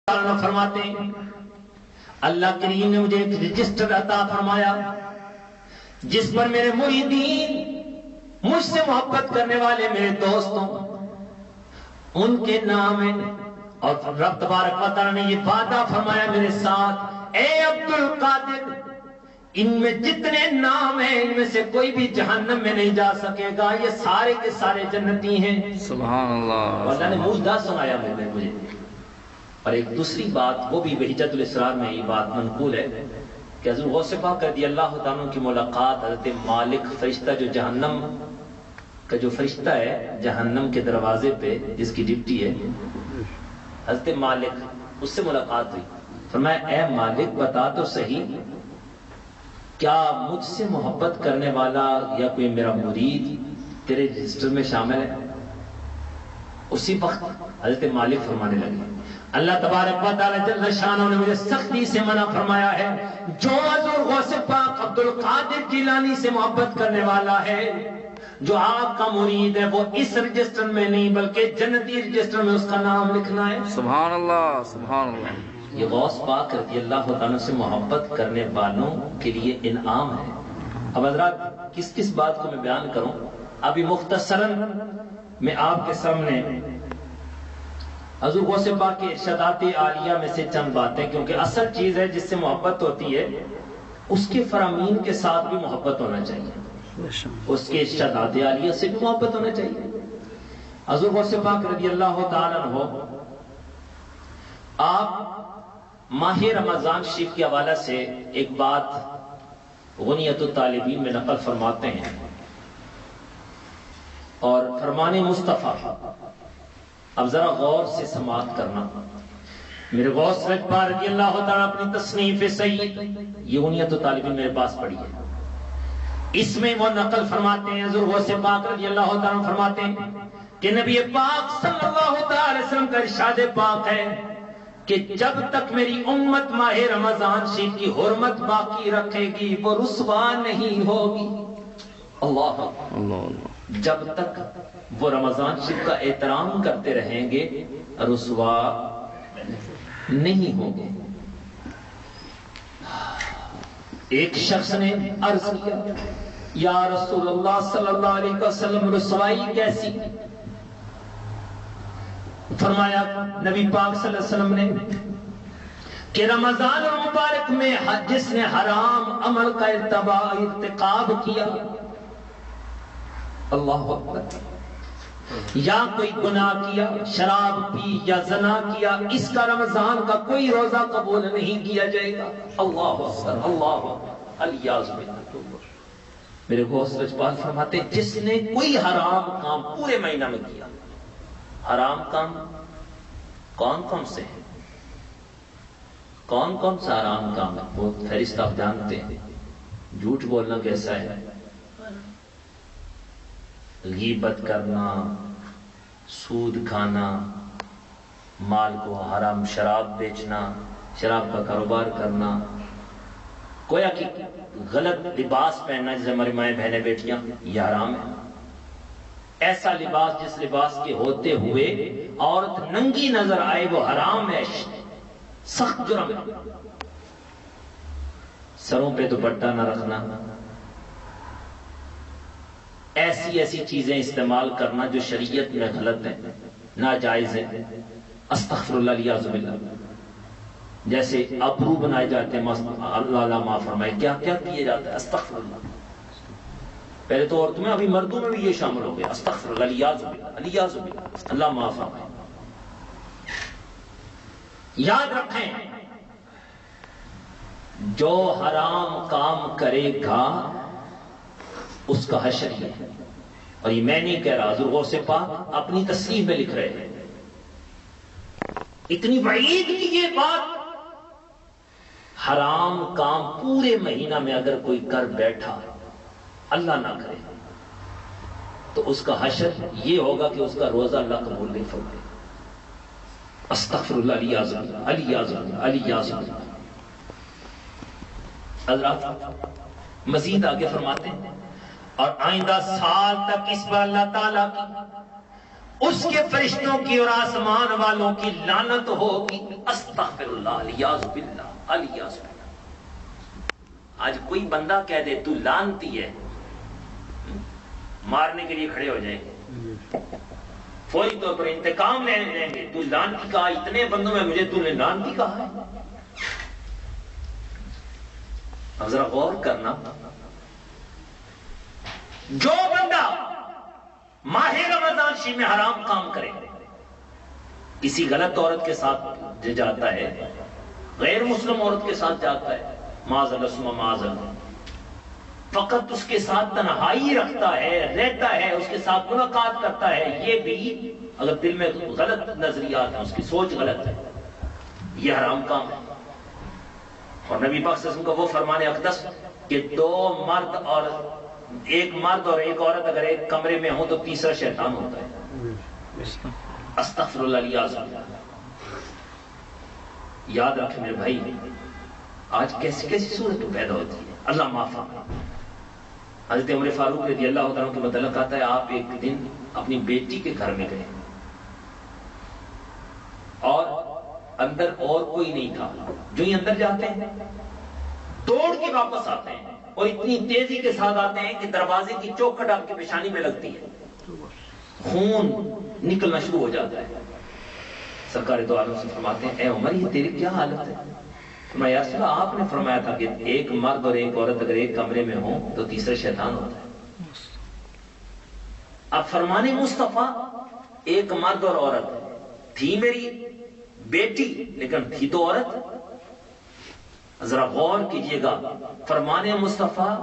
فرماتے ہیں اللہ کریم نے مجھے ایک رجسٹر عطا فرمایا جس پر میرے مریدین، مجھ سے محبت کرنے والے میرے دوستوں، ان کے نام ہیں، اور رب تبارک و تعالی نے یہ وعدہ فرمایا میرے ساتھ، اے عبد القادر، ان میں جتنے نام ہیں ان میں سے کوئی بھی جہنم میں نہیں جا سکے گا، یہ سارے کے سارے جنتی ہیں۔ سبحان اللہ۔ اللہ نے مجدہ سنایا مجھے۔ اور ایک دوسری بات، وہ بھی بہجت الاسرار میں یہ بات منقول ہے کہ حضرت غوث پاک رضی اللہ تعالیٰ کی ملاقات حضرت مالک فرشتہ، جو جہنم کا جو فرشتہ ہے جہنم کے دروازے پہ جس کی ڈپٹی ہے، حضرت مالک، اس سے ملاقات ہوئی۔ فرمایا اے مالک بتا تو صحیح، کیا مجھ سے محبت کرنے والا یا کوئی میرا مرید تیرے رجسٹر میں شامل ہے؟ اسی وقت حضرت مالک فرمانے لگے، اللہ تبارک و تعالی جل شانہ نے مجھے سختی سے منع فرمایا ہے، جو حضور غوث پاک عبد القادر جیلانی سے محبت کرنے والا ہے، جو آپ کا مرید ہے، وہ اس رجسٹر میں نہیں بلکہ جنتی رجسٹر میں اس کا نام لکھنا ہے۔ سبحان اللہ، سبحان اللہ۔ یہ غوث پاک رضی اللہ تعالیٰ سے محبت کرنے والوں کے لیے انعام ہے۔ اب حضرات کس کس بات کو میں بیان کروں؟ ابھی مختصراً میں آپ کے سامنے حضور غوث پاک کے ارشادات عالیہ میں سے چند باتیں، کیونکہ اصل چیز ہے جس سے محبت ہوتی ہے اس کے فرامین کے ساتھ بھی محبت ہونا چاہیے، اس کے ارشادات عالیہ سے بھی محبت ہونا چاہیے۔ حضور غوث پاک رضی اللہ تعالیٰ عنہ آپ ماہ رمضان شریف کے حوالے سے ایک بات غنیت الطالبین میں نقل فرماتے ہیں، اور فرمان مصطفیٰ، اب ذرا غور سے سماعت کرنا۔ میرے غوث رجبار رضی اللہ تعالیٰ اپنی تصنیف سید، یہ غنیت الطالبین میرے پاس پڑھی ہے، اس میں وہ نقل فرماتے ہیں، حضور غوث پاک رضی اللہ تعالیٰ فرماتے ہیں کہ نبی پاک صلی اللہ علیہ وسلم کا ارشاد پاک ہے کہ جب تک میری امت ماہ رمضان شریف کی حرمت باقی رکھے گی وہ رسوا نہیں ہوگی۔ اللہ اللہ، جب تک وہ رمضان شریف کا احترام کرتے رہیں گے رسوا نہیں ہوگے۔ ایک شخص نے عرض کیا، یا رسول اللہ صلی اللہ علیہ وسلم رسوائی کیسی؟ فرمایا نبی پاک صلی اللہ علیہ وسلم نے کہ رمضان المبارک میں جس نے حرام عمل کا ارتکاب کیا، اللہ اکبر، یا کوئی گناہ کیا، شراب پی یا زنا کیا، اس کا رمضان کا کوئی روزہ قبول نہیں کیا جائے گا۔ اللہ اکبر، اللہ اکبر، الیاذ باللہ۔ میرے غوث رجبال فرماتے جس نے کوئی حرام کام پورے مہینہ میں کیا، حرام کام کون کون سے ہیں، کون کون سا حرام کام ہے؟ وہ فہرست آپ جانتے ہیں۔ جھوٹ بولنا کیسا ہے، غیبت کرنا، سود کھانا، مال کو حرام، شراب بیچنا، شراب کا کاروبار کرنا، گویا کہ غلط لباس پہننا، جیسے ہماری مائیں بہنیں بیٹیاں، یہ حرام ہے۔ ایسا لباس جس لباس کے ہوتے ہوئے عورت ننگی نظر آئے وہ حرام ہے، سخت جرم ہے۔ سروں پہ دوپٹہ نہ رکھنا، ایسی ایسی چیزیں استعمال کرنا جو شریعت میں غلط ہیں، ناجائز ہیں، استغفر اللہ الیاذ باللہ۔ جیسے ابرو بنائے جاتے ہیں، اللہ معاف فرمائے، کیا کیا کیے جاتے ہیں، استغفر اللہ۔ پہلے تو عورتوں میں، ابھی مردوں میں بھی یہ شامل ہو گیا، استغفر اللہ الیاذ باللہ، الیاذ باللہ، اللہ معاف فرمائے۔ یاد رکھیں جو حرام کام کرے گا اس کا حشر ہی ہے، اور یہ میں نہیں کہہ رہا، حضور غوث پاک اپنی تصریح میں لکھ رہے ہیں۔ اتنی وعید کی یہ بات، حرام کام پورے مہینہ میں اگر کوئی کر بیٹھا، اللہ نہ کرے، تو اس کا حشر یہ ہوگا کہ اس کا روزہ اللہ قبول نہیں فرمائے۔ استغفر اللہ الیاذ باللہ، الیاذ باللہ، الیاذ باللہ۔ حضرات مزید آگے فرماتے ہیں، اور آئندہ سال تک اس پر اللہ تعالیٰ کی اس کے فرشتوں کی اور آسمان والوں کی لعنت ہوگی. استغفر اللہ الیاذ باللہ الیاذ باللہ. آج کوئی بندہ کہہ دے تو لعنتی ہے، مارنے کے لیے کھڑے ہو جائیں گے، فوری طور پر انتقام لینے لیں گے. تو لعنتی کہا، اتنے بندوں میں مجھے تو نے لعنتی کہا ہے. اب ذرا غور کرنا، جو بندہ ماہ رمضان شریف میں حرام کام کرے، کسی غلط عورت کے ساتھ جاتا ہے، غیر مسلم عورت کے ساتھ جاتا ہے، معاذ اللہ ثم معاذ اللہ، فقط اس کے ساتھ تنہائی رکھتا ہے، رہتا ہے، اس کے ساتھ ملاقات کرتا ہے، یہ بھی اگر دل میں غلط نظریات ہیں، اس کی سوچ غلط ہے، یہ حرام کام ہے. اور نبی پاک صلی اللہ علیہ وسلم کا وہ فرمان اقدس کہ ایک مرد اور ایک عورت اگر ایک کمرے میں ہوں تو تیسرا شیطان ہوتا ہے. استغفر اللہ الیاذ باللہ. یاد رکھیں میرے بھائی، آج کیسی کیسی صورت پیدا ہوتی ہے، اللہ معاف فرمائے. حضرت عمر فاروق رضی اللہ عنہ کے متعلق آتا ہے، آپ ایک دن اپنی بیٹی کے گھر میں گئے اور اندر اور کوئی نہیں تھا. جو ہی اندر جاتے ہیں دوڑ کے واپس آتے ہیں اور اتنی تیزی کے ساتھ آتے ہیں کہ دروازے کی چوکھٹ آپ کی پیشانی میں لگتی ہے، خون نکلنا شروع ہو جاتا ہے. سرکار دو عالم سے فرماتے ہیں، اے عمر یہ تیری کیا حالت ہے؟ فرمایا یا رسول اللہ آپ نے فرمایا تھا کہ ایک مرد اور ایک عورت اگر ایک کمرے میں ہوں تو تیسرا شیطان ہوتا ہے. اب فرمان مصطفیٰ ایک مرد اور عورت تھی، میری بیٹی لیکن تھی تو عورت. ذرا غور کیجئے گا فرمان مصطفیٰ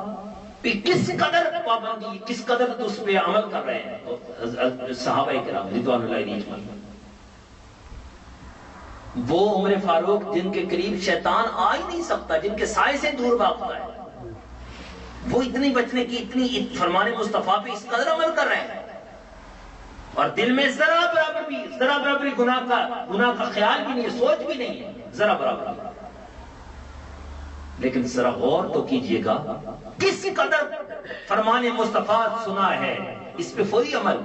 پہ کس قدر پابندی، کس قدر تو اس پہ عمل کر رہے ہیں صحابہ کرام رضوان اللہ علیہم. وہ عمر فاروق جن کے قریب شیطان آ ہی نہیں سکتا، جن کے سائے سے دور بھاگتا ہے، وہ اتنی بچنے کی اتنی فرمان مصطفیٰ پہ اس قدر عمل کر رہے ہیں اور دل میں ذرا برابر گناہ کا خیال بھی نہیں ہے، سوچ بھی نہیں ہے ذرا برابر. لیکن ذرا غور تو کیجئے گا کس قدر فرمان مصطفیٰ سنا ہے، اس پہ فوری عمل.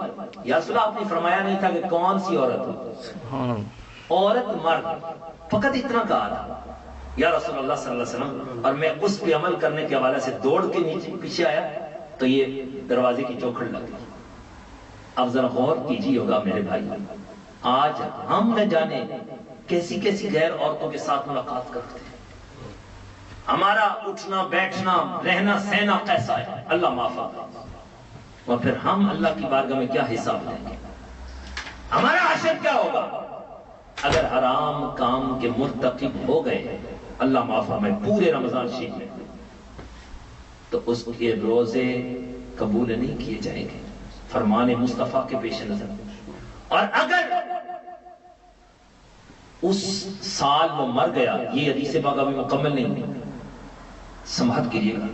یا رسول اللہ آپ نے فرمایا نہیں تھا کہ کون سی عورت، عورت مرد، فقط اتنا کہا تھا یا رسول اللہ صلی اللہ علیہ وسلم، اور میں اس پہ عمل کرنے کے حوالے سے دوڑ کے نیچے پیچھے آیا تو یہ دروازے کی چوکھٹ لگ گئی. اب ذرا غور کیجیے ہوگا میرے بھائی، آج ہم نہ جانے کیسی کیسی غیر عورتوں کے ساتھ ملاقات کرتے ہیں. ہمارا اٹھنا بیٹھنا رہنا سہنا کیسا ہے، اللہ معاف کرے. اور پھر ہم اللہ کی بارگاہ میں کیا حساب دیں گے، ہمارا حشر کیا ہوگا اگر حرام کام کے مرتکب ہو گئے. اللہ معاف فرمائے. پورے رمضان شریف میں تو اس کے روزے قبول نہیں کیے جائیں گے فرمان مصطفیٰ کے پیش نظر. اور اگر اس سال وہ مر گیا، یہ حدیث پاک ابھی مکمل نہیں ہوئی، سماعت کیجیے گا.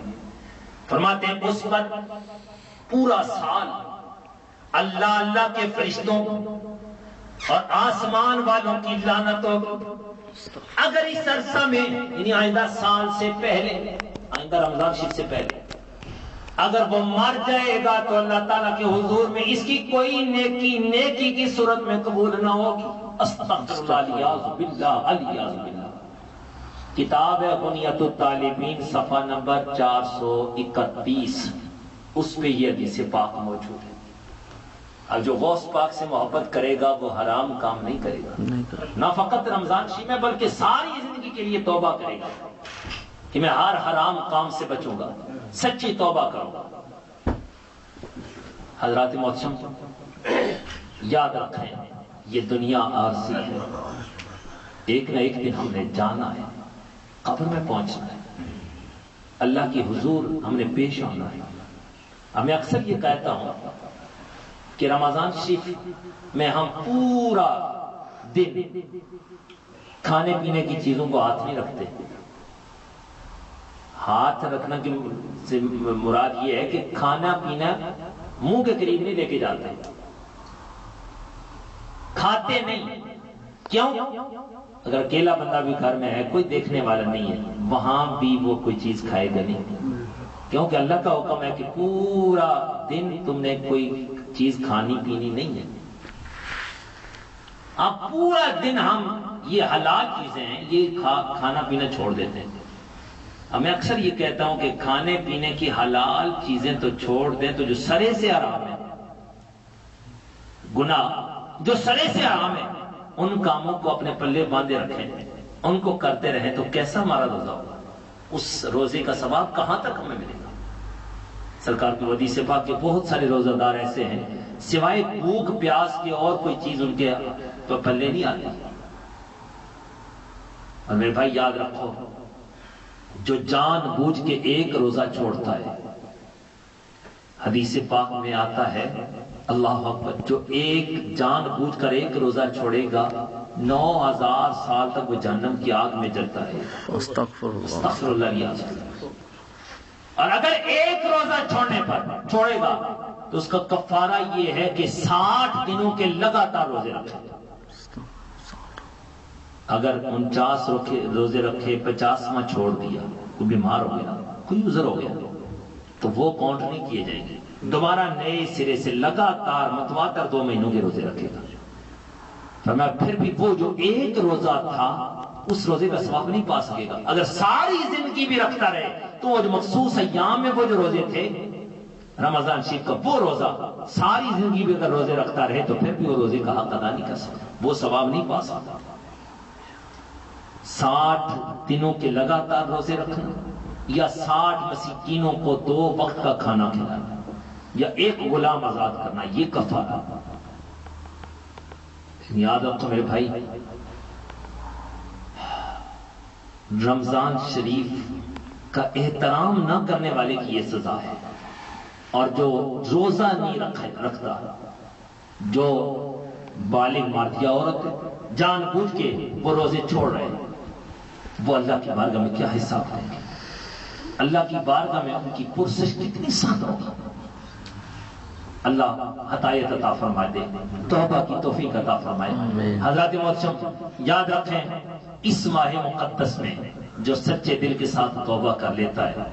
فرماتے ہیں اس پر پورا سال اللہ اللہ کے فرشتوں اور آسمان والوں کی لعنت ہوگی. اگر اس عرصہ میں یعنی آئندہ سال سے پہلے، آئندہ رمضان شریف سے پہلے اگر وہ مر جائے گا تو اللہ تعالیٰ کے حضور میں اس کی کوئی نیکی کی صورت میں قبول نہ ہوگی. استغفر اللہ الیاذ باللہ الیاذ باللہ. کتاب ہے غنیۃ الطالبین صفحہ نمبر 431، اس پہ یہ حدیث پاک موجود ہے. اب جو غوث پاک سے محبت کرے گا وہ حرام کام نہیں کرے گا، نہ فقط رمضان شریف میں بلکہ ساری زندگی کے لیے توبہ کرے گا کہ میں ہر حرام کام سے بچوں گا، سچی توبہ کروں گا. حضرات محترم یاد رکھیں یہ دنیا عارضی ہے، ایک نہ ایک دن ہم نے جانا ہے، قبر میں پہنچنا ہے، اللہ کی حضور ہم نے پیش ہونا ہے. میں اکثر یہ کہتا ہوں کہ رمضان شریف میں ہم پورا دن کھانے پینے کی چیزوں کو ہاتھ نہیں رکھتے. ہاتھ رکھنا کی سے مراد یہ ہے کہ کھانا پینا منہ کے قریب نہیں لے کے جاتے، کھاتے نہیں. کیوں؟ اگر اکیلا بندہ بھی گھر میں ہے، کوئی دیکھنے والا نہیں ہے، وہاں بھی وہ کوئی چیز کھائے گا نہیں، کیونکہ اللہ کا حکم ہے کہ پورا دن تم نے کوئی چیز کھانی پینی نہیں ہے. اب پورا دن ہم یہ حلال چیزیں ہیں یہ کھانا پینا چھوڑ دیتے ہیں. اب میں اکثر یہ کہتا ہوں کہ کھانے پینے کی حلال چیزیں تو چھوڑ دیں تو جو سرے سے حرام ہے، گناہ جو سرے سے حرام ہے، ان کاموں کو اپنے پلے باندھے رکھیں، ان کو کرتے رہیں تو کیسا ہمارا روزہ ہوگا؟ اس روزے کا ثواب کہاں تک ہمیں ملے گا؟ سرکار کی حدیث پاک کے بہت سارے روزہ دار ایسے ہیں سوائے بھوک پیاس کے اور کوئی چیز ان کے پلے نہیں آتی. اور میرے بھائی یاد رکھو، جو جان بوجھ کے ایک روزہ چھوڑتا ہے، حدیث پاک میں آتا ہے اللہ اکبر، جو ایک جان بوجھ کر ایک روزہ چھوڑے گا 9000 سال تک وہ جہنم کی آگ میں جلتا رہے گا. استغفر اللہ. اور اگر ایک روزہ چھوڑے گا تو اس کا کفارہ یہ ہے کہ 60 دنوں کے لگاتار روزے رکھے. اگر 49 روزے رکھے 50واں چھوڑ دیا، کوئی بیمار ہو گیا، کوئی عذر ہو گیا، تو وہ کاؤنٹ نہیں کیے جائیں گے. دوبارہ نئے سرے سے لگاتار متواتر 2 مہینوں کے روزے رکھے گا. فرمایا پھر بھی وہ جو ایک روزہ تھا اس روزے کا ثواب نہیں پا سکے گا. اگر ساری زندگی بھی رکھتا رہے تو وہ جو مخصوص ایام میں وہ جو روزے تھے رمضان شریف کا، وہ روزہ ساری زندگی بھی اگر روزے رکھتا رہے تو پھر بھی وہ روزے کا حق ادا نہیں کر سکتا، وہ ثواب نہیں پا سکتا. 60 دنوں کے لگاتار روزے رکھنا، یا 60 مسکینوں کو 2 وقت کا کھانا کھلانا، یا ایک غلام آزاد کرنا، یہ کفارہ. یاد رکھو میرے بھائی، رمضان شریف کا احترام نہ کرنے والے کی یہ سزا ہے. اور جو روزہ نہیں رکھتا، جو بالغ مرد یا عورت جان بوجھ کے وہ روزے چھوڑ رہے ہیں، وہ اللہ کی بارگاہ میں کیا حساب دیں گے؟ اللہ کی بارگاہ میں ان کی پرسش کتنی سخت ہوگی. اللہ ہدایت عطا فرما دے، توبہ کی توفیق عطا فرمائے. حضرات محترم یاد رکھیں، اس ماہ مقدس میں جو سچے دل کے ساتھ توبہ کر لیتا ہے،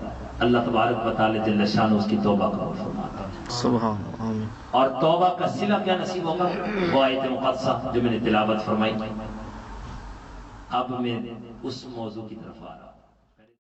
اللہ تبارک و تعالی جل شانہ اس کی توبہ قبول فرماتا ہے. سبحان اللہ. اور توبہ کا صلہ کیا نصیب ہوگا؟ وہ آیت مقدسہ جو میں نے تلاوت فرمائی. اب میں اس موضوع کی طرف آ رہا ہوں.